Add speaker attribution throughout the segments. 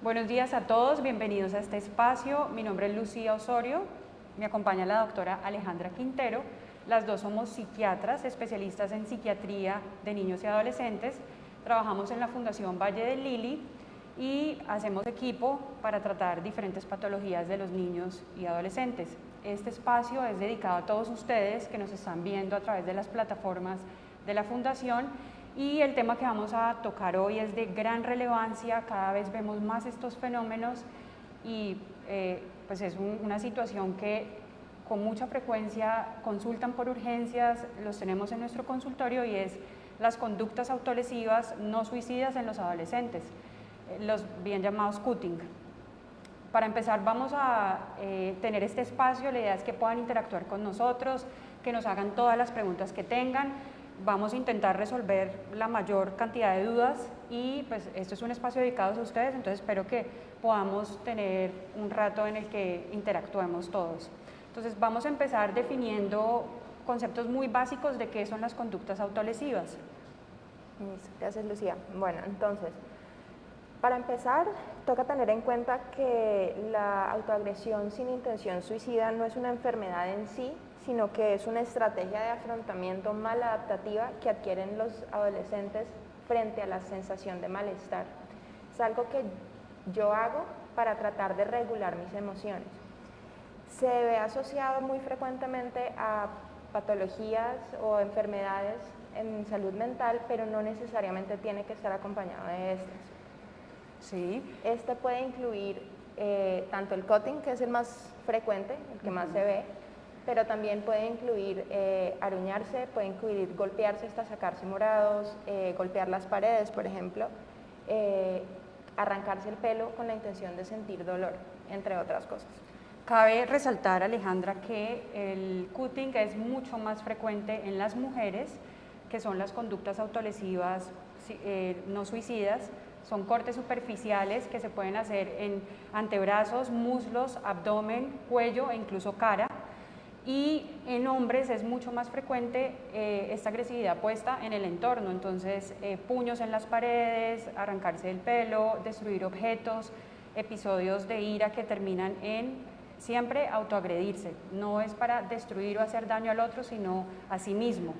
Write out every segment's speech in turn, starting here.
Speaker 1: Buenos días a todos, bienvenidos a este espacio. Mi nombre es Lucía Osorio, me acompaña la doctora Alejandra Quintero. Las dos somos psiquiatras, especialistas en psiquiatría de niños y adolescentes. Trabajamos en la Fundación Valle del Lili y hacemos equipo para tratar diferentes patologías de los niños y adolescentes. Este espacio es dedicado a todos ustedes que nos están viendo a través de las plataformas de la Fundación. Y el tema que vamos a tocar hoy es de gran relevancia, cada vez vemos más estos fenómenos y pues es una situación que con mucha frecuencia consultan por urgencias, los tenemos en nuestro consultorio y es las conductas autolesivas no suicidas en los adolescentes, los bien llamados cutting. Para empezar vamos a tener este espacio, la idea es que puedan interactuar con nosotros, que nos hagan todas las preguntas que tengan. Vamos a intentar resolver la mayor cantidad de dudas y pues esto es un espacio dedicado a ustedes, entonces espero que podamos tener un rato en el que interactuemos todos. Entonces vamos a empezar definiendo conceptos muy básicos de qué son las conductas autolesivas.
Speaker 2: Gracias, Lucía. Bueno, entonces, para empezar, toca tener en cuenta que la autoagresión sin intención suicida no es una enfermedad en sí, sino que es una estrategia de afrontamiento maladaptativa que adquieren los adolescentes frente a la sensación de malestar. Es algo que yo hago para tratar de regular mis emociones. Se ve asociado muy frecuentemente a patologías o enfermedades en salud mental, pero no necesariamente tiene que estar acompañado de estas.
Speaker 1: Sí.
Speaker 2: Este puede incluir tanto el cutting, que es el más frecuente, el que más se ve, pero también puede incluir aruñarse, puede incluir golpearse hasta sacarse morados, golpear las paredes, por ejemplo, arrancarse el pelo con la intención de sentir dolor, entre otras cosas.
Speaker 1: Cabe resaltar, Alejandra, que el cutting es mucho más frecuente en las mujeres, que son las conductas autolesivas no suicidas. Son cortes superficiales que se pueden hacer en antebrazos, muslos, abdomen, cuello e incluso cara. Y en hombres es mucho más frecuente esta agresividad puesta en el entorno, entonces puños en las paredes, arrancarse el pelo, destruir objetos, episodios de ira que terminan en siempre autoagredirse. No es para destruir o hacer daño al otro, sino a sí mismo.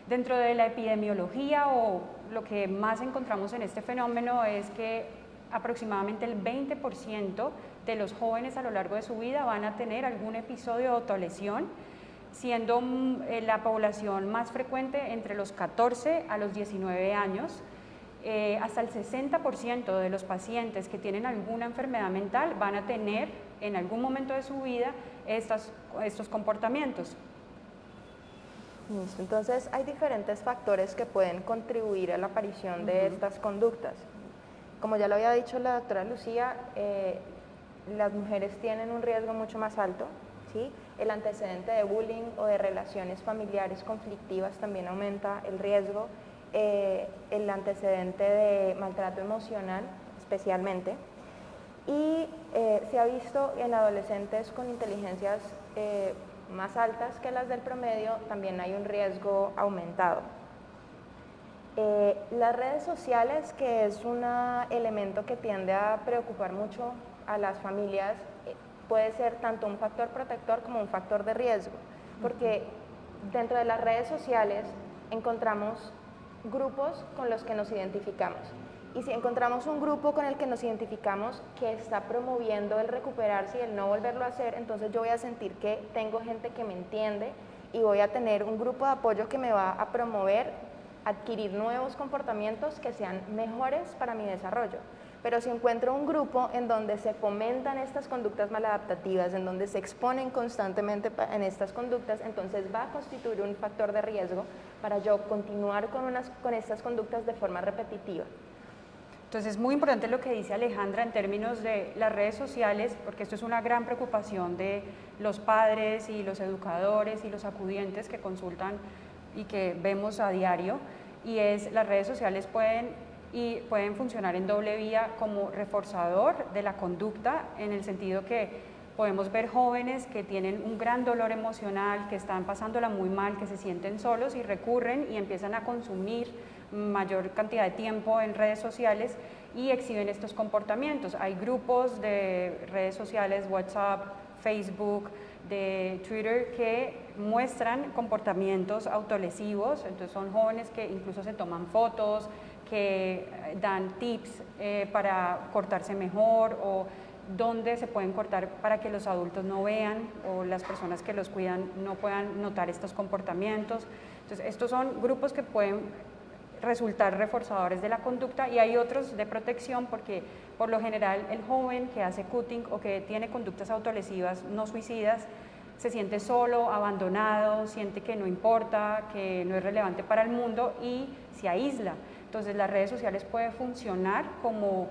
Speaker 1: Dentro de la epidemiología o lo que más encontramos en este fenómeno es que aproximadamente el 20% de los jóvenes a lo largo de su vida van a tener algún episodio de autolesión, siendo la población más frecuente entre los 14 a los 19 años. Hasta el 60% de los pacientes que tienen alguna enfermedad mental van a tener en algún momento de su vida estos comportamientos.
Speaker 2: Listo. Entonces hay diferentes factores que pueden contribuir a la aparición de estas conductas. Como ya lo había dicho la doctora Lucía, las mujeres tienen un riesgo mucho más alto, ¿sí? El antecedente de bullying o de relaciones familiares conflictivas también aumenta el riesgo, el antecedente de maltrato emocional especialmente, y se ha visto en adolescentes con inteligencias más altas que las del promedio, también hay un riesgo aumentado. Las redes sociales, que es un elemento que tiende a preocupar mucho a las familias, puede ser tanto un factor protector como un factor de riesgo, porque dentro de las redes sociales encontramos grupos con los que nos identificamos. Y si encontramos un grupo con el que nos identificamos que está promoviendo el recuperarse y el no volverlo a hacer, entonces yo voy a sentir que tengo gente que me entiende y voy a tener un grupo de apoyo que me va a promover adquirir nuevos comportamientos que sean mejores para mi desarrollo. Pero si encuentro un grupo en donde se fomentan estas conductas maladaptativas, en donde se exponen constantemente en estas conductas, entonces va a constituir un factor de riesgo para yo continuar con estas conductas de forma repetitiva.
Speaker 1: Entonces es muy importante lo que dice Alejandra en términos de las redes sociales, porque esto es una gran preocupación de los padres y los educadores y los acudientes que consultan y que vemos a diario, y es las redes sociales pueden funcionar en doble vía como reforzador de la conducta, en el sentido que podemos ver jóvenes que tienen un gran dolor emocional, que están pasándola muy mal, que se sienten solos y recurren y empiezan a consumir mayor cantidad de tiempo en redes sociales y exhiben estos comportamientos. Hay grupos de redes sociales, WhatsApp, Facebook, de Twitter, que muestran comportamientos autolesivos. Entonces son jóvenes que incluso se toman fotos, que dan tips para cortarse mejor o dónde se pueden cortar para que los adultos no vean o las personas que los cuidan no puedan notar estos comportamientos. Entonces estos son grupos que pueden resultar reforzadores de la conducta, y hay otros de protección, porque por lo general el joven que hace cutting o que tiene conductas autolesivas no suicidas se siente solo, abandonado, siente que no importa, que no es relevante para el mundo y se aísla. Entonces las redes sociales pueden funcionar como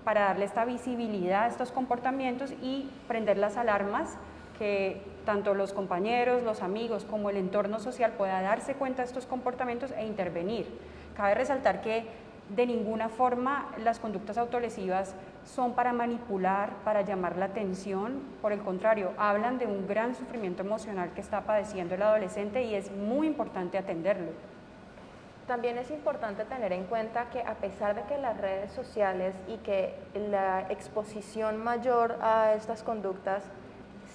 Speaker 1: para darle esta visibilidad a estos comportamientos y prender las alarmas, que tanto los compañeros, los amigos como el entorno social pueda darse cuenta de estos comportamientos e intervenir. Cabe resaltar que de ninguna forma las conductas autolesivas son para manipular, para llamar la atención. Por el contrario, hablan de un gran sufrimiento emocional que está padeciendo el adolescente y es muy importante atenderlo.
Speaker 2: También es importante tener en cuenta que a pesar de que las redes sociales y que la exposición mayor a estas conductas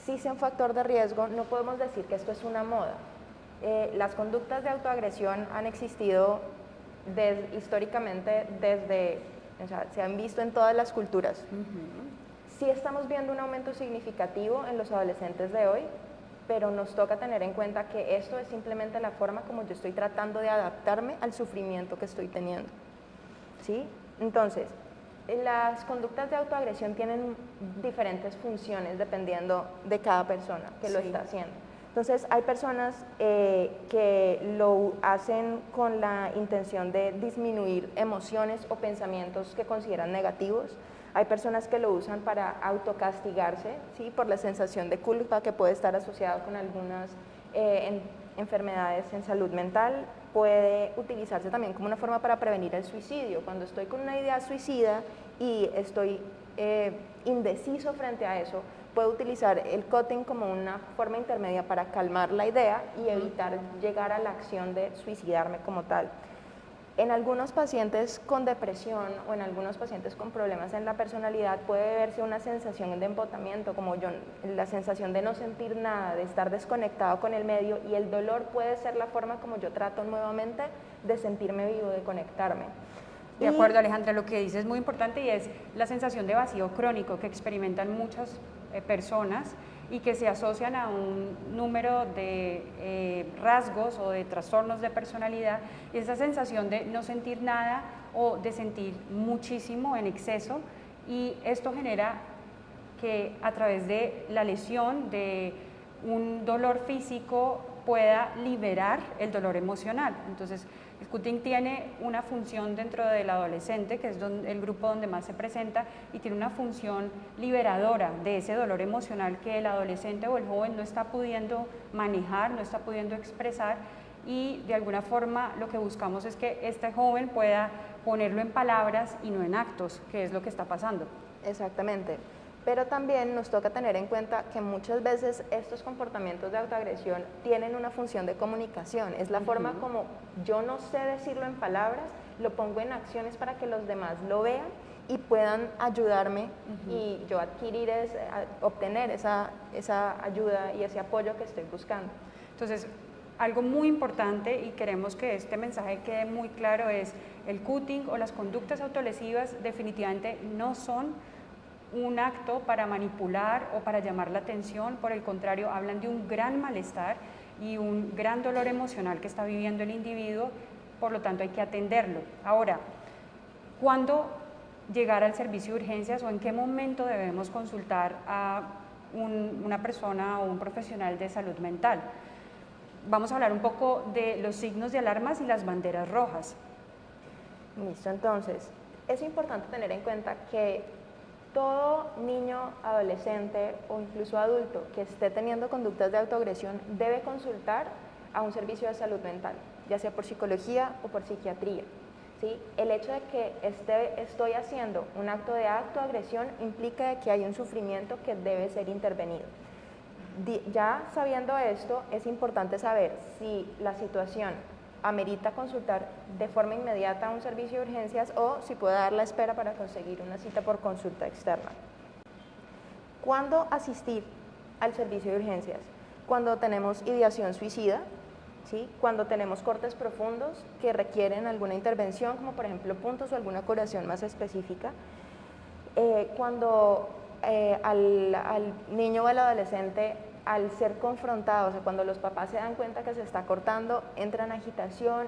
Speaker 2: sí sea un factor de riesgo, no podemos decir que esto es una moda. Las conductas de autoagresión han existido históricamente se han visto en todas las culturas. Sí estamos viendo un aumento significativo en los adolescentes de hoy, pero nos toca tener en cuenta que esto es simplemente la forma como yo estoy tratando de adaptarme al sufrimiento que estoy teniendo, ¿sí? Entonces, las conductas de autoagresión tienen diferentes funciones dependiendo de cada persona que lo está haciendo. Entonces, hay personas que lo hacen con la intención de disminuir emociones o pensamientos que consideran negativos. Hay personas que lo usan para autocastigarse, ¿sí? Por la sensación de culpa que puede estar asociada con algunas enfermedades en salud mental. Puede utilizarse también como una forma para prevenir el suicidio. Cuando estoy con una idea suicida y estoy indeciso frente a eso, puedo utilizar el cutting como una forma intermedia para calmar la idea y evitar llegar a la acción de suicidarme como tal. En algunos pacientes con depresión o en algunos pacientes con problemas en la personalidad puede verse una sensación de embotamiento, como la sensación de no sentir nada, de estar desconectado con el medio, y el dolor puede ser la forma como yo trato nuevamente de sentirme vivo, de conectarme.
Speaker 1: De acuerdo, Alejandra, lo que dices es muy importante y es la sensación de vacío crónico que experimentan muchas personas y que se asocian a un número de rasgos o de trastornos de personalidad, y esa sensación de no sentir nada o de sentir muchísimo en exceso, y esto genera que a través de la lesión de un dolor físico pueda liberar el dolor emocional. Entonces, el cutting tiene una función dentro del adolescente, que es el grupo donde más se presenta, y tiene una función liberadora de ese dolor emocional que el adolescente o el joven no está pudiendo manejar, no está pudiendo expresar, y de alguna forma lo que buscamos es que este joven pueda ponerlo en palabras y no en actos, que es lo que está pasando.
Speaker 2: Exactamente. Pero también nos toca tener en cuenta que muchas veces estos comportamientos de autoagresión tienen una función de comunicación. Es la forma como yo no sé decirlo en palabras, lo pongo en acciones para que los demás lo vean y puedan ayudarme y yo obtener esa ayuda y ese apoyo que estoy buscando.
Speaker 1: Entonces, algo muy importante, y queremos que este mensaje quede muy claro, es el cutting o las conductas autolesivas definitivamente no son un acto para manipular o para llamar la atención. Por el contrario, hablan de un gran malestar y un gran dolor emocional que está viviendo el individuo, por lo tanto hay que atenderlo. Ahora, ¿cuándo llegar al servicio de urgencias o en qué momento debemos consultar a una persona o un profesional de salud mental? Vamos a hablar un poco de los signos de alarmas y las banderas rojas.
Speaker 2: Listo, entonces, es importante tener en cuenta que todo niño, adolescente o incluso adulto que esté teniendo conductas de autoagresión debe consultar a un servicio de salud mental, ya sea por psicología o por psiquiatría, ¿sí? El hecho de que estoy haciendo un acto de autoagresión implica que hay un sufrimiento que debe ser intervenido. Ya sabiendo esto, es importante saber si la situación amerita consultar de forma inmediata a un servicio de urgencias o si puede dar la espera para conseguir una cita por consulta externa. ¿Cuándo asistir al servicio de urgencias? Cuando tenemos ideación suicida, ¿sí? Cuando tenemos cortes profundos que requieren alguna intervención, como por ejemplo puntos o alguna curación más específica. Cuando al niño o al adolescente, al ser confrontados, o sea, cuando los papás se dan cuenta que se está cortando, entra en agitación,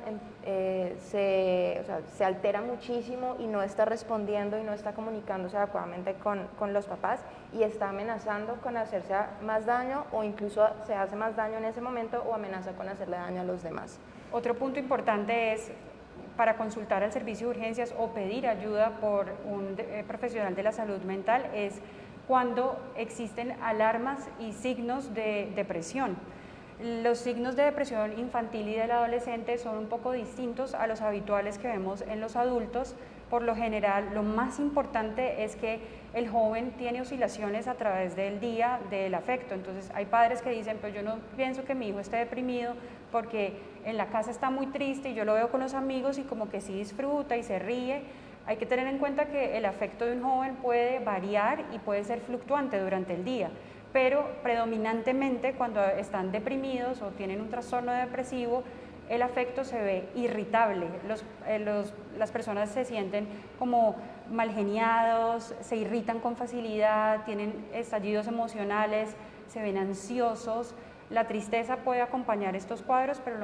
Speaker 2: se altera muchísimo y no está respondiendo y no está comunicándose adecuadamente con los papás y está amenazando con hacerse más daño o incluso se hace más daño en ese momento o amenaza con hacerle daño a los demás.
Speaker 1: Otro punto importante es para consultar al servicio de urgencias o pedir ayuda por un profesional de la salud mental es cuando existen alarmas y signos de depresión. Los signos de depresión infantil y del adolescente son un poco distintos a los habituales que vemos en los adultos. Por lo general, lo más importante es que el joven tiene oscilaciones a través del día del afecto. Entonces, hay padres que dicen, pues yo no pienso que mi hijo esté deprimido porque en la casa está muy triste y yo lo veo con los amigos y como que sí disfruta y se ríe. Hay que tener en cuenta que el afecto de un joven puede variar y puede ser fluctuante durante el día, pero predominantemente cuando están deprimidos o tienen un trastorno depresivo, el afecto se ve irritable, las personas se sienten como malgeniados, se irritan con facilidad, tienen estallidos emocionales, se ven ansiosos. La tristeza puede acompañar estos cuadros, pero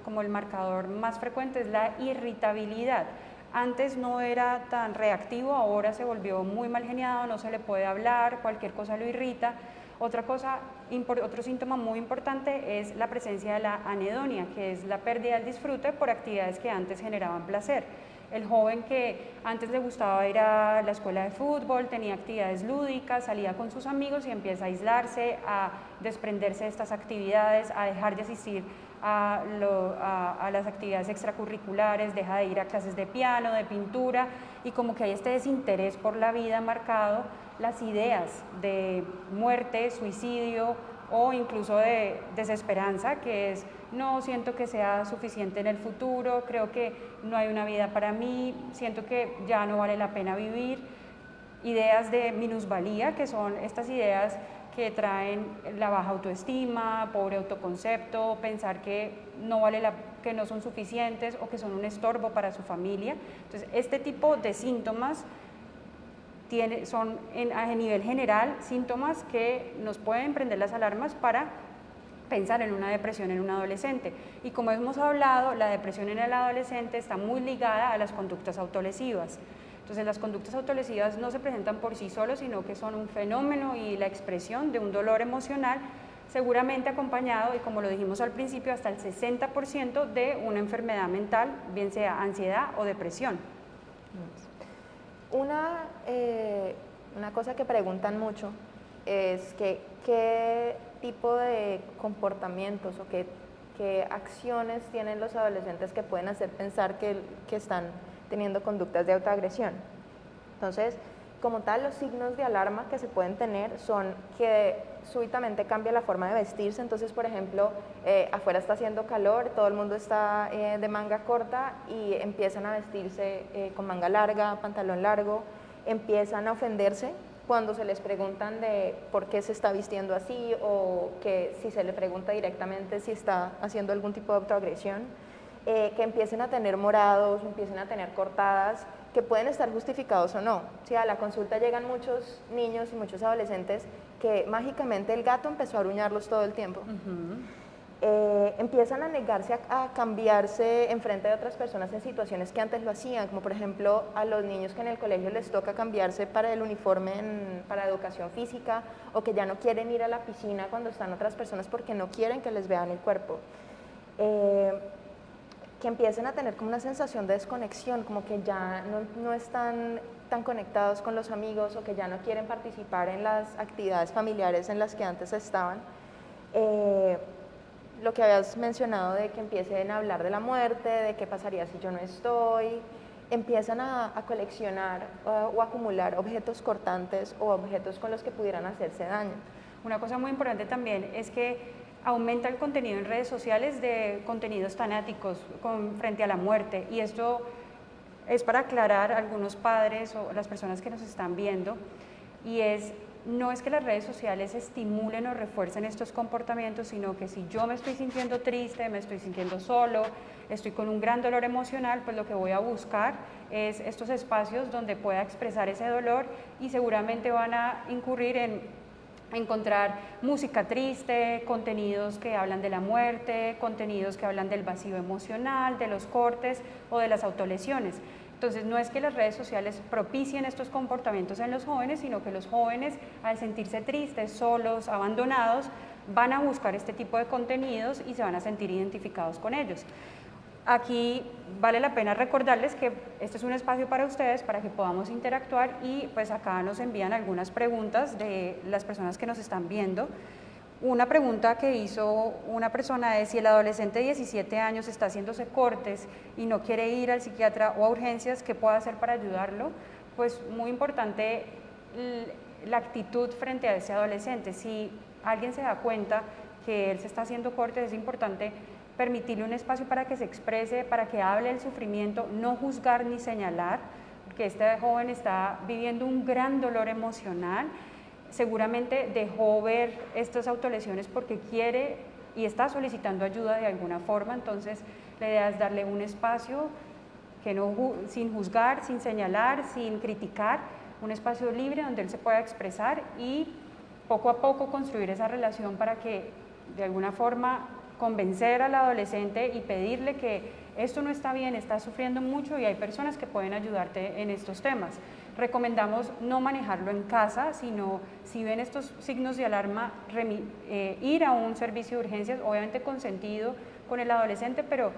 Speaker 1: como el marcador más frecuente es la irritabilidad. Antes no era tan reactivo, ahora se volvió muy mal geniado, no se le puede hablar, cualquier cosa lo irrita. Otro síntoma muy importante es la presencia de la anedonia, que es la pérdida del disfrute por actividades que antes generaban placer. El joven que antes le gustaba ir a la escuela de fútbol, tenía actividades lúdicas, salía con sus amigos y empieza a aislarse, a desprenderse de estas actividades, a dejar de asistir a las actividades extracurriculares, deja de ir a clases de piano, de pintura y como que hay este desinterés por la vida marcado, las ideas de muerte, suicidio o incluso de desesperanza, que es no siento que sea suficiente en el futuro, creo que no hay una vida para mí, siento que ya no vale la pena vivir. Ideas de minusvalía, que son estas ideas que traen la baja autoestima, pobre autoconcepto, pensar que que no son suficientes o que son un estorbo para su familia. Entonces, este tipo de síntomas son a nivel general síntomas que nos pueden prender las alarmas para pensar en una depresión en un adolescente. Y como hemos hablado, la depresión en el adolescente está muy ligada a las conductas autolesivas. Entonces, las conductas autolesivas no se presentan por sí solos, sino que son un fenómeno y la expresión de un dolor emocional, seguramente acompañado, y como lo dijimos al principio, hasta el 60% de una enfermedad mental, bien sea ansiedad o depresión.
Speaker 2: Una cosa que preguntan mucho es que qué tipo de comportamientos o qué acciones tienen los adolescentes que pueden hacer pensar que están teniendo conductas de autoagresión. Entonces, como tal, los signos de alarma que se pueden tener son que súbitamente cambia la forma de vestirse. Entonces, por ejemplo, afuera está haciendo calor, todo el mundo está de manga corta y empiezan a vestirse con manga larga, pantalón largo, empiezan a ofenderse cuando se les preguntan de por qué se está vistiendo así o que si se le pregunta directamente si está haciendo algún tipo de autoagresión, que empiecen a tener morados, empiecen a tener cortadas, que pueden estar justificados o no. Si a la consulta llegan muchos niños y muchos adolescentes que mágicamente el gato empezó a aruñarlos todo el tiempo. Empiezan a negarse a cambiarse en frente de otras personas en situaciones que antes lo hacían, como por ejemplo a los niños que en el colegio les toca cambiarse para el uniforme para educación física o que ya no quieren ir a la piscina cuando están otras personas porque no quieren que les vean el cuerpo. Que empiecen a tener como una sensación de desconexión, como que ya no están tan conectados con los amigos o que ya no quieren participar en las actividades familiares en las que antes estaban. Lo que habías mencionado de que empiecen a hablar de la muerte, de qué pasaría si yo no estoy, empiezan a coleccionar o acumular objetos cortantes o objetos con los que pudieran hacerse daño.
Speaker 1: Una cosa muy importante también es que aumenta el contenido en redes sociales de contenidos tanáticos frente a la muerte, y esto es para aclarar a algunos padres o las personas que nos están viendo, y no es que las redes sociales estimulen o refuercen estos comportamientos, sino que si yo me estoy sintiendo triste, me estoy sintiendo solo, estoy con un gran dolor emocional, pues lo que voy a buscar es estos espacios donde pueda expresar ese dolor, y seguramente van a incurrir en encontrar música triste, contenidos que hablan de la muerte, contenidos que hablan del vacío emocional, de los cortes o de las autolesiones. Entonces, no es que las redes sociales propicien estos comportamientos en los jóvenes, sino que los jóvenes, al sentirse tristes, solos, abandonados, van a buscar este tipo de contenidos y se van a sentir identificados con ellos. Aquí vale la pena recordarles que este es un espacio para ustedes, para que podamos interactuar, y pues acá nos envían algunas preguntas de las personas que nos están viendo. Una pregunta que hizo una persona es: si el adolescente de 17 años está haciéndose cortes y no quiere ir al psiquiatra o a urgencias, ¿qué puede hacer para ayudarlo? Pues muy importante la actitud frente a ese adolescente. Si alguien se da cuenta que él se está haciendo cortes, es importante permitirle un espacio para que se exprese, para que hable del sufrimiento, no juzgar ni señalar, porque este joven está viviendo un gran dolor emocional. Seguramente dejó ver estas autolesiones porque quiere y está solicitando ayuda de alguna forma. Entonces la idea es darle un espacio que sin juzgar, sin señalar, sin criticar, un espacio libre donde él se pueda expresar, y poco a poco construir esa relación para que de alguna forma convencer al adolescente y pedirle que esto no está bien, estás sufriendo mucho y hay personas que pueden ayudarte en estos temas. Recomendamos no manejarlo en casa, sino si ven estos signos de alarma, ir a un servicio de urgencias, obviamente consentido con el adolescente, pero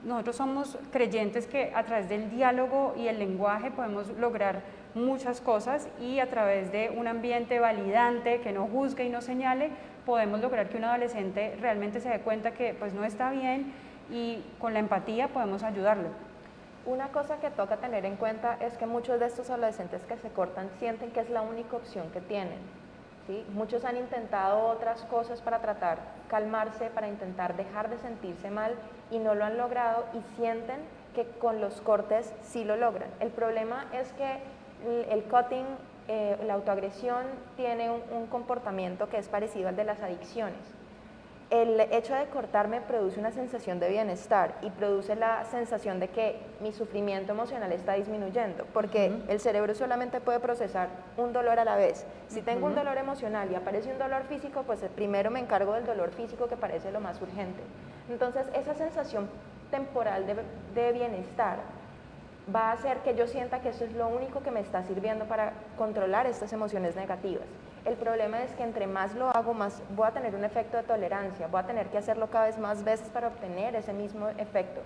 Speaker 1: nosotros somos creyentes que a través del diálogo y el lenguaje podemos lograr muchas cosas, y a través de un ambiente validante que no juzgue y no señale, podemos lograr que un adolescente realmente se dé cuenta que pues no está bien, y con la empatía podemos ayudarlo.
Speaker 2: Una cosa que toca tener en cuenta es que muchos de estos adolescentes que se cortan sienten que es la única opción que tienen, ¿sí? Muchos han intentado otras cosas para tratar calmarse, para intentar dejar de sentirse mal, y no lo han logrado, y sienten que con los cortes sí lo logran. El problema es que el cutting, la autoagresión, tiene un comportamiento que es parecido al de las adicciones. El hecho de cortarme produce una sensación de bienestar y produce la sensación de que mi sufrimiento emocional está disminuyendo, porque el cerebro solamente puede procesar un dolor a la vez. Si tengo un dolor emocional y aparece un dolor físico, pues primero me encargo del dolor físico, que parece lo más urgente. Entonces, esa sensación temporal de bienestar va a hacer que yo sienta que eso es lo único que me está sirviendo para controlar estas emociones negativas. El problema es que entre más lo hago, más voy a tener un efecto de tolerancia, voy a tener que hacerlo cada vez más veces para obtener ese mismo efecto.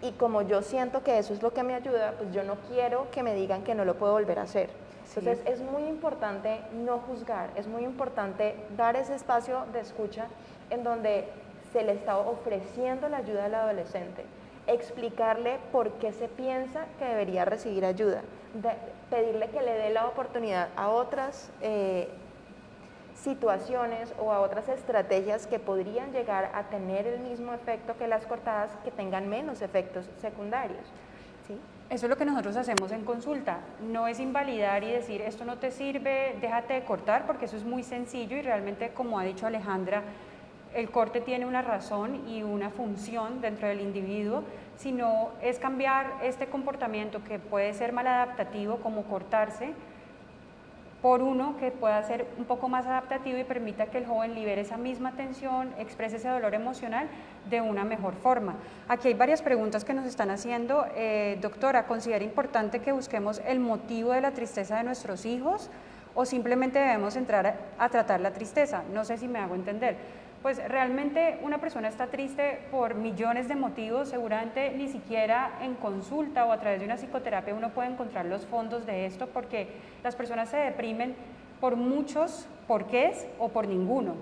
Speaker 2: Y como yo siento que eso es lo que me ayuda, pues yo no quiero que me digan que no lo puedo volver a hacer. Entonces es muy importante no juzgar, es muy importante dar ese espacio de escucha en donde se le está ofreciendo la ayuda al adolescente, explicarle por qué se piensa que debería recibir ayuda, pedirle que le dé la oportunidad a otras situaciones o a otras estrategias que podrían llegar a tener el mismo efecto que las cortadas, que tengan menos efectos secundarios, ¿sí?
Speaker 1: Eso es lo que nosotros hacemos en consulta. No es invalidar y decir esto no te sirve, déjate de cortar, porque eso es muy sencillo, y realmente, como ha dicho Alejandra, el corte tiene una razón y una función dentro del individuo, sino es cambiar este comportamiento que puede ser maladaptativo, como cortarse, por uno que pueda ser un poco más adaptativo y permita que el joven libere esa misma tensión, exprese ese dolor emocional de una mejor forma. Aquí hay varias preguntas que nos están haciendo. Doctora, ¿considera importante que busquemos el motivo de la tristeza de nuestros hijos, o simplemente debemos entrar a tratar la tristeza? No sé si me hago entender. Pues realmente una persona está triste por millones de motivos, seguramente ni siquiera en consulta o a través de una psicoterapia uno puede encontrar los fondos de esto, porque las personas se deprimen por muchos porqués o por ninguno.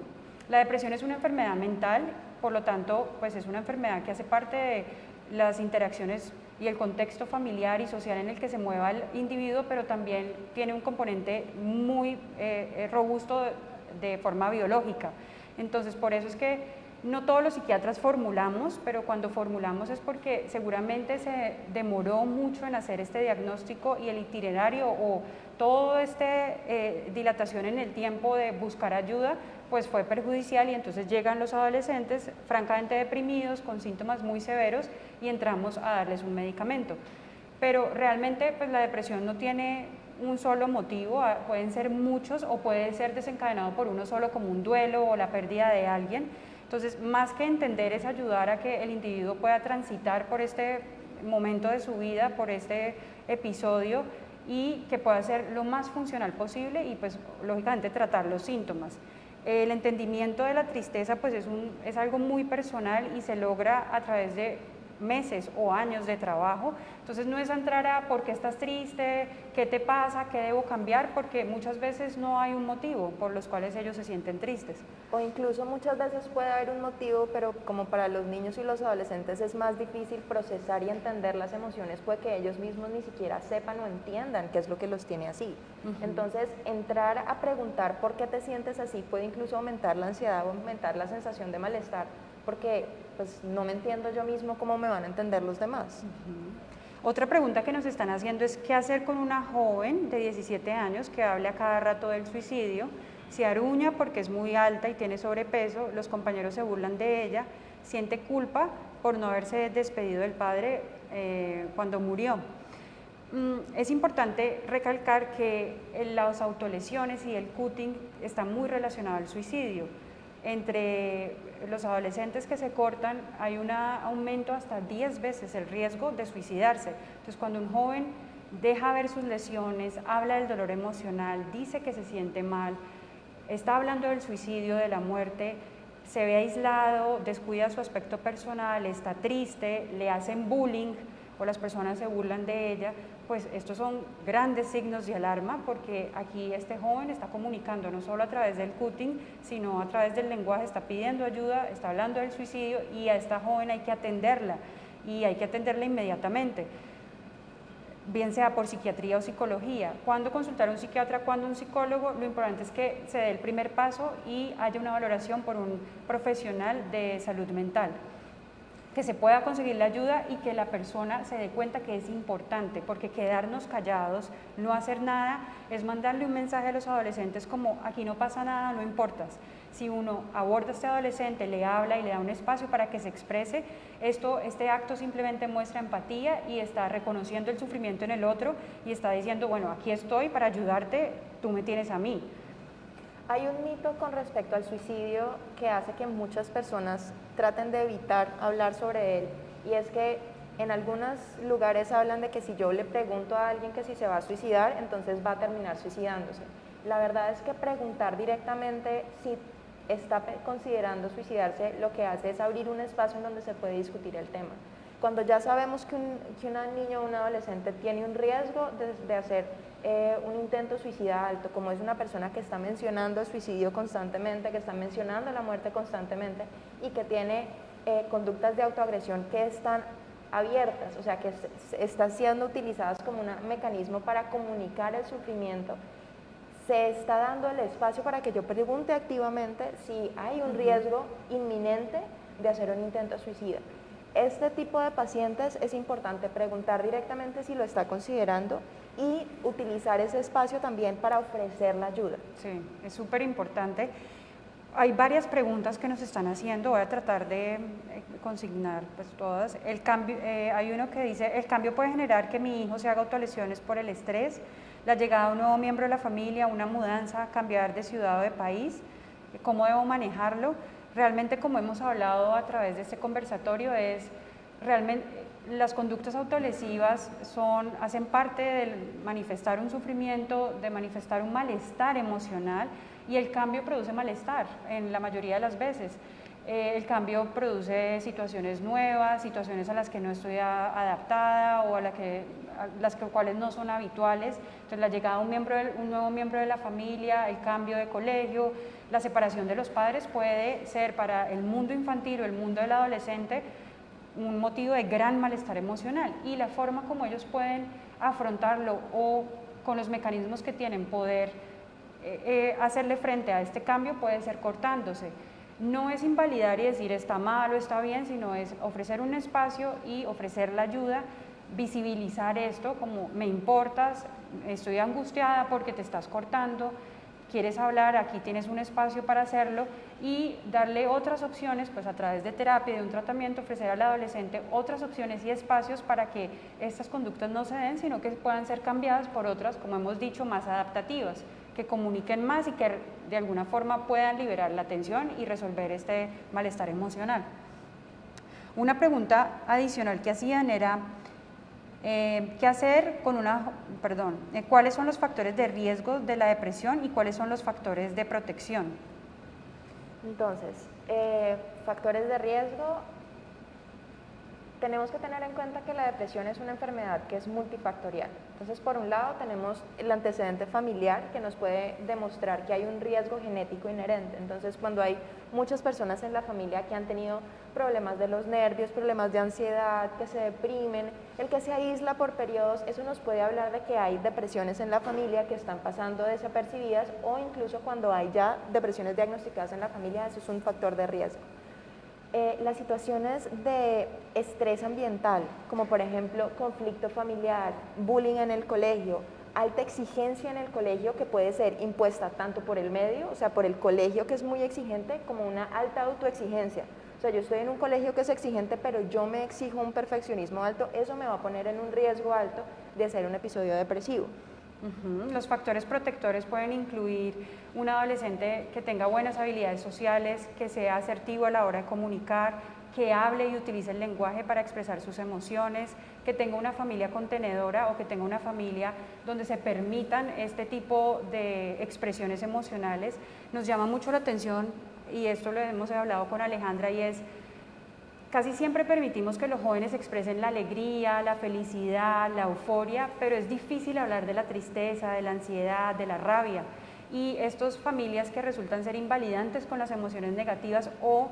Speaker 1: La depresión es una enfermedad mental, por lo tanto, pues es una enfermedad que hace parte de las interacciones y el contexto familiar y social en el que se mueva el individuo, pero también tiene un componente muy robusto de forma biológica. Entonces, por eso es que no todos los psiquiatras formulamos, pero cuando formulamos es porque seguramente se demoró mucho en hacer este diagnóstico y el itinerario o toda esta dilatación en el tiempo de buscar ayuda, pues fue perjudicial y entonces llegan los adolescentes francamente deprimidos, con síntomas muy severos y entramos a darles un medicamento. Pero realmente pues la depresión no tiene un solo motivo, pueden ser muchos o puede ser desencadenado por uno solo como un duelo o la pérdida de alguien. Entonces, más que entender es ayudar a que el individuo pueda transitar por este momento de su vida, por este episodio y que pueda ser lo más funcional posible y pues lógicamente tratar los síntomas. El entendimiento de la tristeza pues es algo muy personal y se logra a través de meses o años de trabajo, entonces no es entrar a por qué estás triste, qué te pasa, qué debo cambiar, porque muchas veces no hay un motivo por los cuales ellos se sienten tristes.
Speaker 2: O incluso muchas veces puede haber un motivo, pero como para los niños y los adolescentes es más difícil procesar y entender las emociones, puede que ellos mismos ni siquiera sepan o entiendan qué es lo que los tiene así. Entonces, entrar a preguntar por qué te sientes así puede incluso aumentar la ansiedad o aumentar la sensación de malestar, porque pues no me entiendo yo mismo, ¿cómo me van a entender los demás?
Speaker 1: Otra pregunta que nos están haciendo es qué hacer con una joven de 17 años que habla cada rato del suicidio, se aruña porque es muy alta y tiene sobrepeso, los compañeros se burlan de ella, siente culpa por no haberse despedido del padre cuando murió. Es importante recalcar que las autolesiones y el cutting están muy relacionados al suicidio. Entre los adolescentes que se cortan hay un aumento hasta 10 veces el riesgo de suicidarse. Entonces, cuando un joven deja ver sus lesiones, habla del dolor emocional, dice que se siente mal, está hablando del suicidio, de la muerte, se ve aislado, descuida su aspecto personal, está triste, le hacen bullying o las personas se burlan de ella, pues estos son grandes signos de alarma porque aquí este joven está comunicando no solo a través del cutting, sino a través del lenguaje, está pidiendo ayuda, está hablando del suicidio y a esta joven hay que atenderla y hay que atenderla inmediatamente, bien sea por psiquiatría o psicología. ¿Cuándo consultar a un psiquiatra, cuándo un psicólogo? Lo importante es que se dé el primer paso y haya una valoración por un profesional de salud mental, que se pueda conseguir la ayuda y que la persona se dé cuenta que es importante, porque quedarnos callados, no hacer nada, es mandarle un mensaje a los adolescentes como aquí no pasa nada, no importas. Si uno aborda a este adolescente, le habla y le da un espacio para que se exprese, este acto simplemente muestra empatía y está reconociendo el sufrimiento en el otro y está diciendo, bueno, aquí estoy para ayudarte, tú me tienes a mí.
Speaker 2: Hay un mito con respecto al suicidio que hace que muchas personas traten de evitar hablar sobre él, y es que en algunos lugares hablan de que si yo le pregunto a alguien que si se va a suicidar, entonces va a terminar suicidándose. La verdad es que preguntar directamente si está considerando suicidarse lo que hace es abrir un espacio en donde se puede discutir el tema. Cuando ya sabemos que una niña o un adolescente tiene un riesgo de hacer un intento suicida alto, como es una persona que está mencionando el suicidio constantemente, que está mencionando la muerte constantemente y que tiene conductas de autoagresión que están abiertas, o sea, que están siendo utilizadas como un mecanismo para comunicar el sufrimiento, se está dando el espacio para que yo pregunte activamente si hay un riesgo inminente de hacer un intento suicida. Este tipo de pacientes es importante preguntar directamente si lo está considerando y utilizar ese espacio también para ofrecer la ayuda.
Speaker 1: Sí, es súper importante. Hay varias preguntas que nos están haciendo, voy a tratar de consignar pues todas. El cambio, hay uno que dice, ¿el cambio puede generar que mi hijo se haga autolesiones por el estrés? La llegada de un nuevo miembro de la familia, una mudanza, cambiar de ciudad o de país, ¿cómo debo manejarlo? Realmente, como hemos hablado a través de este conversatorio, es realmente las conductas autolesivas hacen parte de manifestar un sufrimiento, de manifestar un malestar emocional, y el cambio produce malestar en la mayoría de las veces. El cambio produce situaciones nuevas, situaciones a las que no estoy adaptada o a las cuales no son habituales. Entonces, la llegada de un nuevo miembro de la familia, el cambio de colegio, la separación de los padres puede ser para el mundo infantil o el mundo del adolescente un motivo de gran malestar emocional, y la forma como ellos pueden afrontarlo o con los mecanismos que tienen poder hacerle frente a este cambio puede ser cortándose. no es invalidar y decir está mal o está bien, sino es ofrecer un espacio y ofrecer la ayuda, visibilizar esto como me importas, estoy angustiada porque te estás cortando, quieres hablar, aquí tienes un espacio para hacerlo y darle otras opciones, pues a través de terapia, de un tratamiento, ofrecer al adolescente otras opciones y espacios para que estas conductas no se den, sino que puedan ser cambiadas por otras, como hemos dicho, más adaptativas, que comuniquen más y que de alguna forma puedan liberar la tensión y resolver este malestar emocional. Una pregunta adicional que hacían era, ¿qué hacer con cuáles son los factores de riesgo de la depresión y cuáles son los factores de protección?
Speaker 2: Entonces, factores de riesgo, tenemos que tener en cuenta que la depresión es una enfermedad que es multifactorial. Entonces, por un lado tenemos el antecedente familiar que nos puede demostrar que hay un riesgo genético inherente. Entonces, cuando hay muchas personas en la familia que han tenido problemas de los nervios, problemas de ansiedad, que se deprimen, el que se aísla por periodos, eso nos puede hablar de que hay depresiones en la familia que están pasando desapercibidas, o incluso cuando hay ya depresiones diagnosticadas en la familia, eso es un factor de riesgo. Las situaciones de estrés ambiental, como por ejemplo conflicto familiar, bullying en el colegio, alta exigencia en el colegio que puede ser impuesta tanto por el medio, o sea, por el colegio que es muy exigente, como una alta autoexigencia. O sea, yo estoy en un colegio que es exigente, pero yo me exijo un perfeccionismo alto, eso me va a poner en un riesgo alto de hacer un episodio depresivo.
Speaker 1: Los factores protectores pueden incluir un adolescente que tenga buenas habilidades sociales, que sea asertivo a la hora de comunicar, que hable y utilice el lenguaje para expresar sus emociones, que tenga una familia contenedora o que tenga una familia donde se permitan este tipo de expresiones emocionales. Nos llama mucho la atención, y esto lo hemos hablado con Alejandra, y es casi siempre permitimos que los jóvenes expresen la alegría, la felicidad, la euforia, pero es difícil hablar de la tristeza, de la ansiedad, de la rabia. Y estas familias que resultan ser invalidantes con las emociones negativas o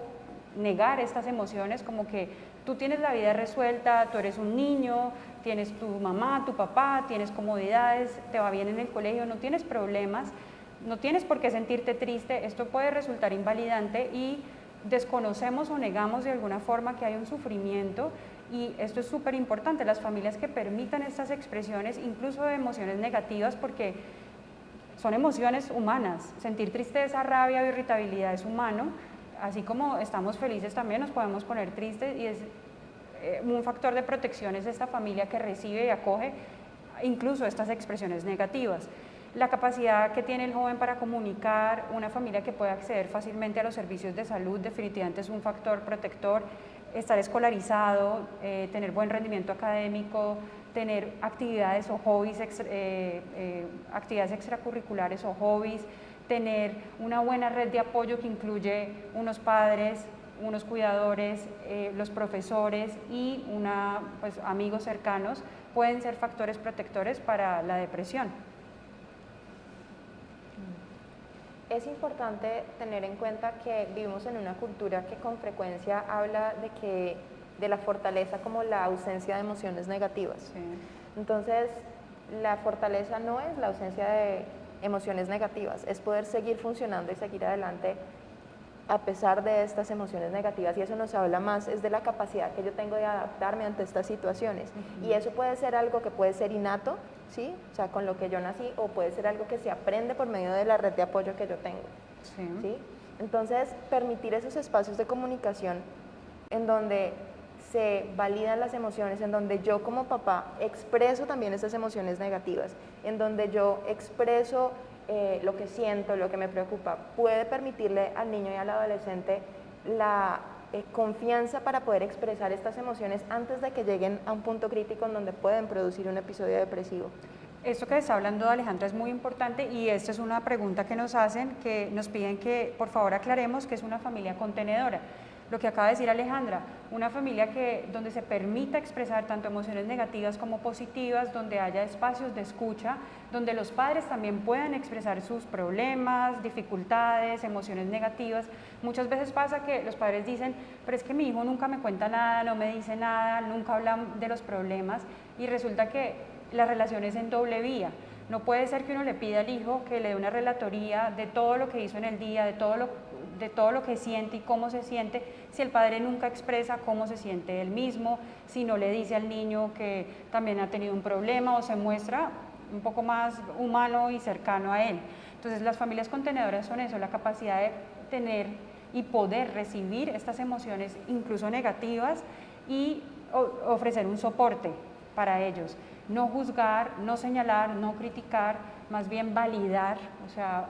Speaker 1: negar estas emociones, como que tú tienes la vida resuelta, tú eres un niño, tienes tu mamá, tu papá, tienes comodidades, te va bien en el colegio, no tienes problemas, no tienes por qué sentirte triste, esto puede resultar invalidante y desconocemos o negamos de alguna forma que hay un sufrimiento, y esto es súper importante, las familias que permitan estas expresiones, incluso de emociones negativas, porque son emociones humanas, sentir tristeza, rabia o irritabilidad es humano, así como estamos felices también nos podemos poner tristes, y es un factor de protección es esta familia que recibe y acoge incluso estas expresiones negativas. La capacidad que tiene el joven para comunicar, una familia que puede acceder fácilmente a los servicios de salud, definitivamente es un factor protector. Estar escolarizado, tener buen rendimiento académico, tener actividades o hobbies, actividades extracurriculares o hobbies, tener una buena red de apoyo que incluye unos padres, unos cuidadores, los profesores y pues, amigos cercanos, pueden ser factores protectores para la depresión.
Speaker 2: Es importante tener en cuenta que vivimos en una cultura que con frecuencia habla de la fortaleza como la ausencia de emociones negativas.
Speaker 1: Sí.
Speaker 2: Entonces, la fortaleza no es la ausencia de emociones negativas, es poder seguir funcionando y seguir adelante a pesar de estas emociones negativas, y eso nos habla más es de la capacidad que yo tengo de adaptarme ante estas situaciones. Y eso puede ser algo que puede ser innato, ¿sí? O sea, con lo que yo nací, o puede ser algo que se aprende por medio de la red de apoyo que yo tengo. ¿Sí? Entonces, permitir esos espacios de comunicación en donde se validan las emociones, en donde yo como papá expreso también esas emociones negativas, en donde yo expreso lo que siento, lo que me preocupa, puede permitirle al niño y al adolescente la confianza para poder expresar estas emociones antes de que lleguen a un punto crítico en donde pueden producir un episodio depresivo.
Speaker 1: Esto que está hablando Alejandra es muy importante, y esta es una pregunta que nos hacen, que nos piden que por favor aclaremos que es una familia contenedora. Lo que acaba de decir Alejandra, una familia donde se permita expresar tanto emociones negativas como positivas, donde haya espacios de escucha, donde los padres también puedan expresar sus problemas, dificultades, emociones negativas. Muchas veces pasa que los padres dicen, pero es que mi hijo nunca me cuenta nada, no me dice nada, nunca habla de los problemas, y resulta que la relación es en doble vía. No puede ser que uno le pida al hijo que le dé una relatoría de todo lo que hizo en el día, de de todo lo que siente y cómo se siente, si el padre nunca expresa cómo se siente él mismo, si no le dice al niño que también ha tenido un problema o se muestra un poco más humano y cercano a él. Entonces las familias contenedoras son eso, la capacidad de tener y poder recibir estas emociones incluso negativas y ofrecer un soporte para ellos. No juzgar, no señalar, no criticar, más bien validar, o sea,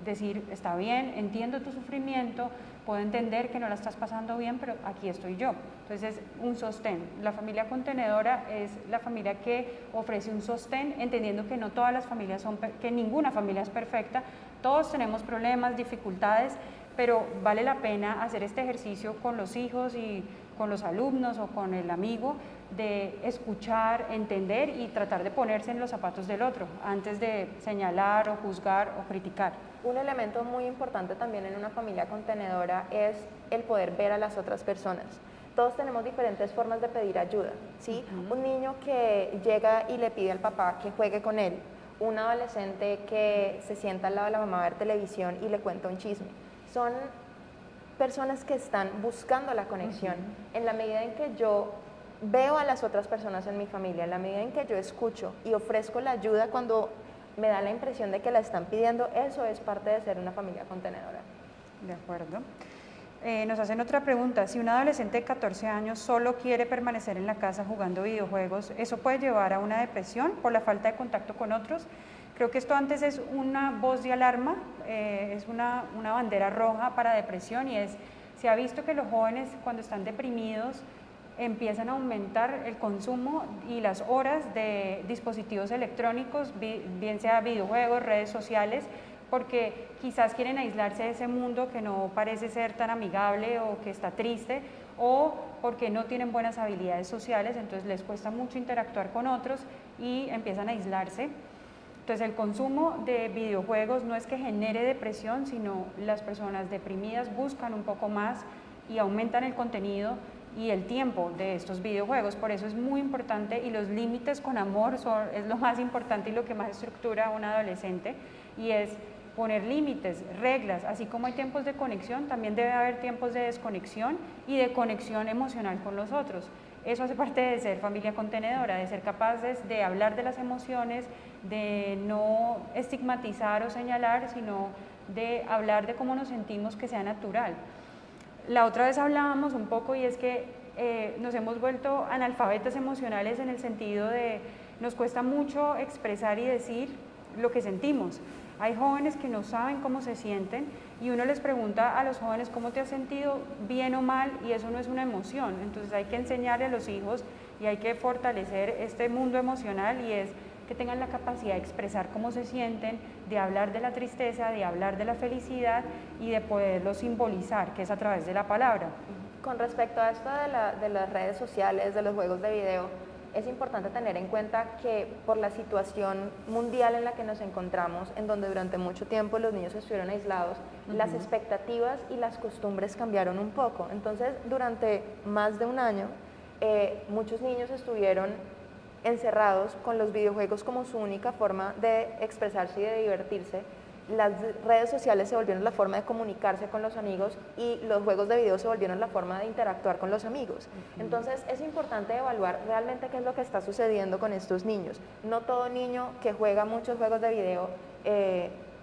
Speaker 1: decir, está bien, entiendo tu sufrimiento, puedo entender que no la estás pasando bien, pero aquí estoy yo. Entonces es un sostén. La familia contenedora es la familia que ofrece un sostén, entendiendo que no todas las familias son, que ninguna familia es perfecta, todos tenemos problemas, dificultades, pero vale la pena hacer este ejercicio con los hijos y con los alumnos o con el amigo, de escuchar, entender y tratar de ponerse en los zapatos del otro antes de señalar o juzgar o criticar.
Speaker 2: Un elemento muy importante también en una familia contenedora es el poder ver a las otras personas. Todos tenemos diferentes formas de pedir ayuda, ¿sí? Un niño que llega y le pide al papá que juegue con él, un adolescente que se sienta al lado de la mamá a ver televisión y le cuenta un chisme. Son personas que están buscando la conexión. En la medida en que yo veo a las otras personas en mi familia, en la medida en que yo escucho y ofrezco la ayuda cuando me da la impresión de que la están pidiendo, eso es parte de ser una familia contenedora.
Speaker 1: De acuerdo. Nos hacen otra pregunta, si un adolescente de 14 años solo quiere permanecer en la casa jugando videojuegos, ¿eso puede llevar a una depresión por la falta de contacto con otros? Creo que esto antes es una voz de alarma, es una bandera roja para depresión y se ha visto que los jóvenes cuando están deprimidos empiezan a aumentar el consumo y las horas de dispositivos electrónicos, bien sea videojuegos, redes sociales, porque quizás quieren aislarse de ese mundo que no parece ser tan amigable o que está triste, o porque no tienen buenas habilidades sociales, entonces les cuesta mucho interactuar con otros y empiezan a aislarse. Entonces el consumo de videojuegos no es que genere depresión, sino las personas deprimidas buscan un poco más y aumentan el contenido y el tiempo de estos videojuegos. Por eso es muy importante, y los límites con amor es lo más importante y lo que más estructura a un adolescente, y es poner límites, reglas. Así como hay tiempos de conexión, también debe haber tiempos de desconexión y de conexión emocional con los otros. Eso hace parte de ser familia contenedora, de ser capaces de hablar de las emociones, de no estigmatizar o señalar, sino de hablar de cómo nos sentimos, que sea natural. La otra vez hablábamos un poco y es que nos hemos vuelto analfabetas emocionales en el sentido de nos cuesta mucho expresar y decir lo que sentimos. Hay jóvenes que no saben cómo se sienten y uno les pregunta a los jóvenes cómo te has sentido, bien o mal, y eso no es una emoción. Entonces hay que enseñarle a los hijos y hay que fortalecer este mundo emocional, y es que tengan la capacidad de expresar cómo se sienten, de hablar de la tristeza, de hablar de la felicidad y de poderlo simbolizar, que es a través de la palabra.
Speaker 2: Con respecto a esto de las redes sociales, de los juegos de video, es importante tener en cuenta que por la situación mundial en la que nos encontramos, en donde durante mucho tiempo los niños estuvieron aislados, las expectativas y las costumbres cambiaron un poco. Entonces, durante más de un año, muchos niños estuvieron encerrados con los videojuegos como su única forma de expresarse y de divertirse. Las redes sociales se volvieron la forma de comunicarse con los amigos y los juegos de video se volvieron la forma de interactuar con los amigos. Entonces es importante evaluar realmente qué es lo que está sucediendo con estos niños. No todo niño que juega muchos juegos de video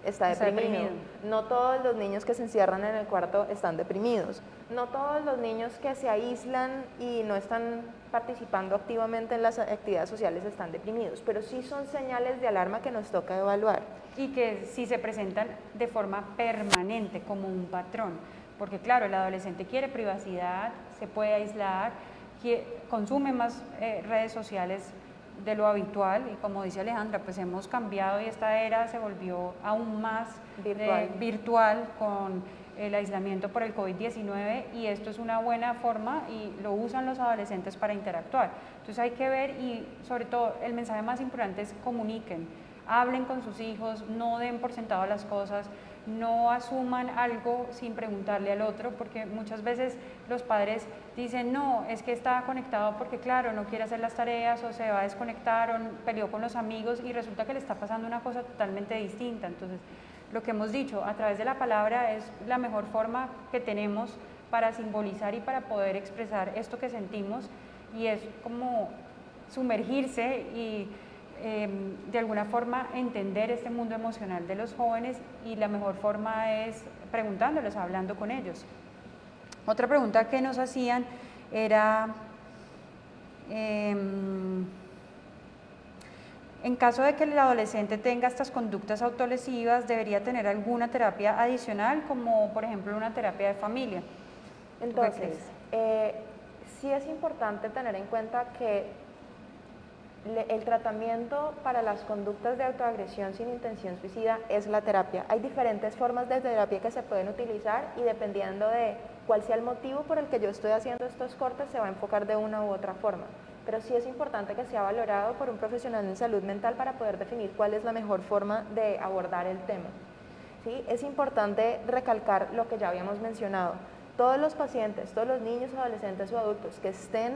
Speaker 2: está deprimido. No todos los niños que se encierran en el cuarto están deprimidos. No todos los niños que se aíslan y no están participando activamente en las actividades sociales están deprimidos, pero sí son señales de alarma que nos toca evaluar.
Speaker 1: Y que si se presentan de forma permanente, como un patrón, porque claro, el adolescente quiere privacidad, se puede aislar, consume más redes sociales de lo habitual, y como dice Alejandra, pues hemos cambiado y esta era se volvió aún más virtual con el aislamiento por el COVID-19, y esto es una buena forma y lo usan los adolescentes para interactuar. Entonces hay que ver, y sobre todo el mensaje más importante es comuniquen, hablen con sus hijos, no den por sentado las cosas, no asuman algo sin preguntarle al otro, porque muchas veces los padres dicen, no, es que está conectado porque claro, no quiere hacer las tareas o se va a desconectar o peleó con los amigos y resulta que le está pasando una cosa totalmente distinta. Entonces, lo que hemos dicho, a través de la palabra es la mejor forma que tenemos para simbolizar y para poder expresar esto que sentimos, y es como sumergirse y de alguna forma entender este mundo emocional de los jóvenes, y la mejor forma es preguntándoles, hablando con ellos. Otra pregunta que nos hacían era, en caso de que el adolescente tenga estas conductas autolesivas, ¿debería tener alguna terapia adicional, como por ejemplo una terapia de familia?
Speaker 2: Entonces, sí es importante tener en cuenta que el tratamiento para las conductas de autoagresión sin intención suicida es la terapia. Hay diferentes formas de terapia que se pueden utilizar y dependiendo de cuál sea el motivo por el que yo estoy haciendo estos cortes, se va a enfocar de una u otra forma. Pero sí es importante que sea valorado por un profesional en salud mental para poder definir cuál es la mejor forma de abordar el tema. ¿Sí? Es importante recalcar lo que ya habíamos mencionado. Todos los pacientes, todos los niños, adolescentes o adultos que estén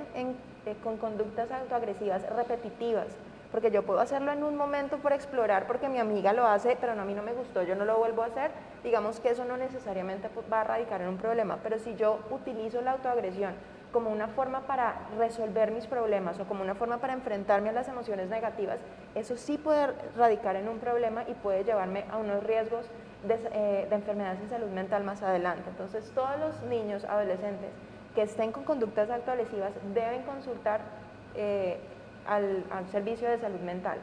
Speaker 2: con conductas autoagresivas repetitivas, porque yo puedo hacerlo en un momento por explorar porque mi amiga lo hace, pero no, a mí no me gustó, yo no lo vuelvo a hacer, digamos que eso no necesariamente va a radicar en un problema, pero si yo utilizo la autoagresión como una forma para resolver mis problemas o como una forma para enfrentarme a las emociones negativas, eso sí puede radicar en un problema y puede llevarme a unos riesgos de enfermedades en salud mental más adelante. Entonces, todos los niños, adolescentes que estén con conductas autolesivas deben consultar al servicio de salud mental.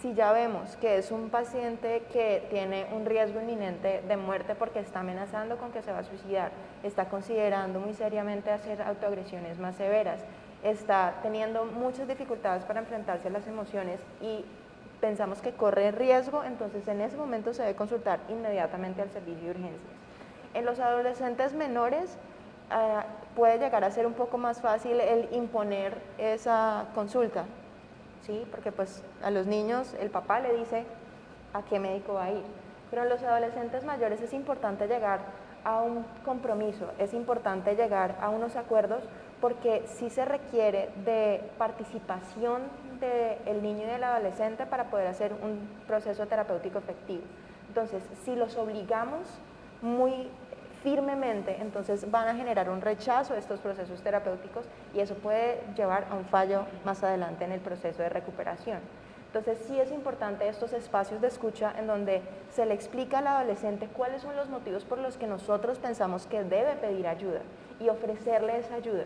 Speaker 2: Si ya vemos que es un paciente que tiene un riesgo inminente de muerte porque está amenazando con que se va a suicidar, está considerando muy seriamente hacer autoagresiones más severas, está teniendo muchas dificultades para enfrentarse a las emociones y pensamos que corre riesgo, entonces en ese momento se debe consultar inmediatamente al servicio de urgencias. En los adolescentes menores puede llegar a ser un poco más fácil el imponer esa consulta, ¿sí? Porque pues a los niños el papá le dice a qué médico va a ir, pero en los adolescentes mayores es importante llegar a un compromiso, es importante llegar a unos acuerdos porque sí se requiere de participación del niño y del adolescente para poder hacer un proceso terapéutico efectivo. Entonces, si los obligamos muy firmemente, entonces van a generar un rechazo de estos procesos terapéuticos y eso puede llevar a un fallo más adelante en el proceso de recuperación. Entonces sí es importante estos espacios de escucha en donde se le explica al adolescente cuáles son los motivos por los que nosotros pensamos que debe pedir ayuda y ofrecerle esa ayuda.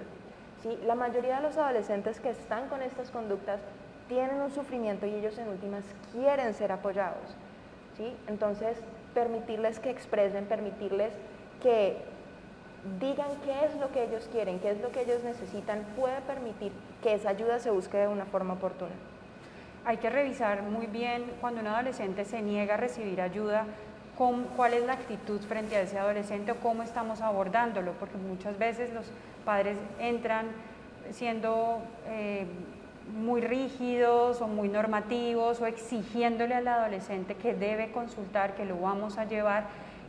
Speaker 2: ¿Sí? La mayoría de los adolescentes que están con estas conductas tienen un sufrimiento y ellos en últimas quieren ser apoyados. ¿Sí? Entonces permitirles que expresen, permitirles que digan qué es lo que ellos quieren, qué es lo que ellos necesitan, puede permitir que esa ayuda se busque de una forma oportuna.
Speaker 1: Hay que revisar muy bien cuando un adolescente se niega a recibir ayuda, cuál es la actitud frente a ese adolescente o cómo estamos abordándolo, porque muchas veces los padres entran siendo muy rígidos o muy normativos o exigiéndole al adolescente que debe consultar, que lo vamos a llevar,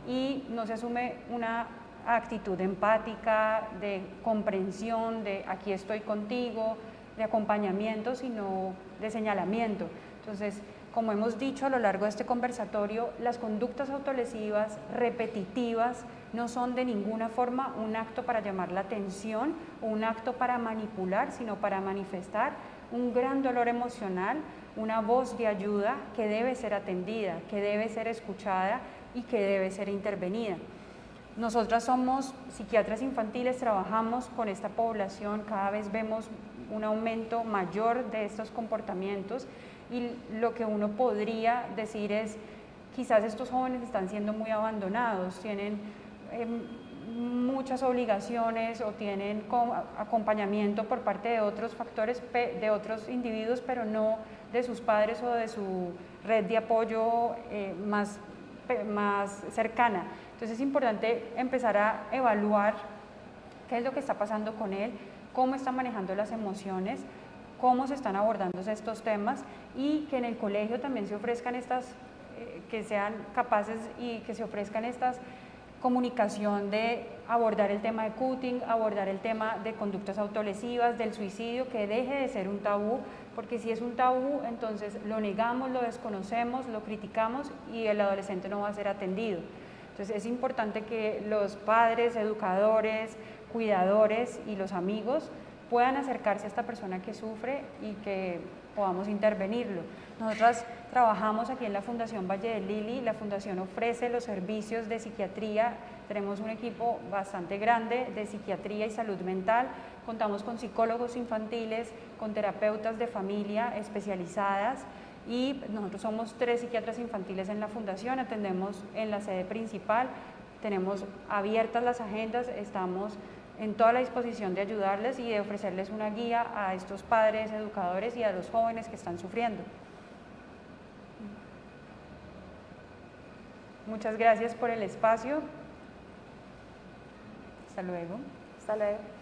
Speaker 1: y no se asume una actitud empática, de comprensión, de aquí estoy contigo, de acompañamiento, sino de señalamiento. Entonces, como hemos dicho a lo largo de este conversatorio, las conductas autolesivas repetitivas no son de ninguna forma un acto para llamar la atención o un acto para manipular, sino para manifestar un gran dolor emocional, una voz de ayuda que debe ser atendida, que debe ser escuchada y que debe ser intervenida. Nosotras somos psiquiatras infantiles, trabajamos con esta población, cada vez vemos un aumento mayor de estos comportamientos y lo que uno podría decir es, quizás estos jóvenes están siendo muy abandonados, tienen muchas obligaciones o tienen acompañamiento por parte de otros factores, de otros individuos, pero no de sus padres o de su red de apoyo más cercana. Entonces es importante empezar a evaluar qué es lo que está pasando con él, cómo está manejando las emociones, cómo se están abordando estos temas y que en el colegio también se ofrezcan que sean capaces y que se ofrezcan estas comunicación de abordar el tema de cutting, abordar el tema de conductas autolesivas, del suicidio, que deje de ser un tabú, porque si es un tabú, entonces lo negamos, lo desconocemos, lo criticamos y el adolescente no va a ser atendido. Entonces es importante que los padres, educadores, cuidadores y los amigos puedan acercarse a esta persona que sufre y que podamos intervenirlo. Nosotras trabajamos aquí en la Fundación Valle del Lili, la Fundación ofrece los servicios de psiquiatría, tenemos un equipo bastante grande de psiquiatría y salud mental, contamos con psicólogos infantiles, con terapeutas de familia especializadas y nosotros somos 3 psiquiatras infantiles en la Fundación, atendemos en la sede principal, tenemos abiertas las agendas, estamos en toda la disposición de ayudarles y de ofrecerles una guía a estos padres, educadores y a los jóvenes que están sufriendo. Muchas gracias por el espacio. Hasta luego.
Speaker 2: Hasta luego.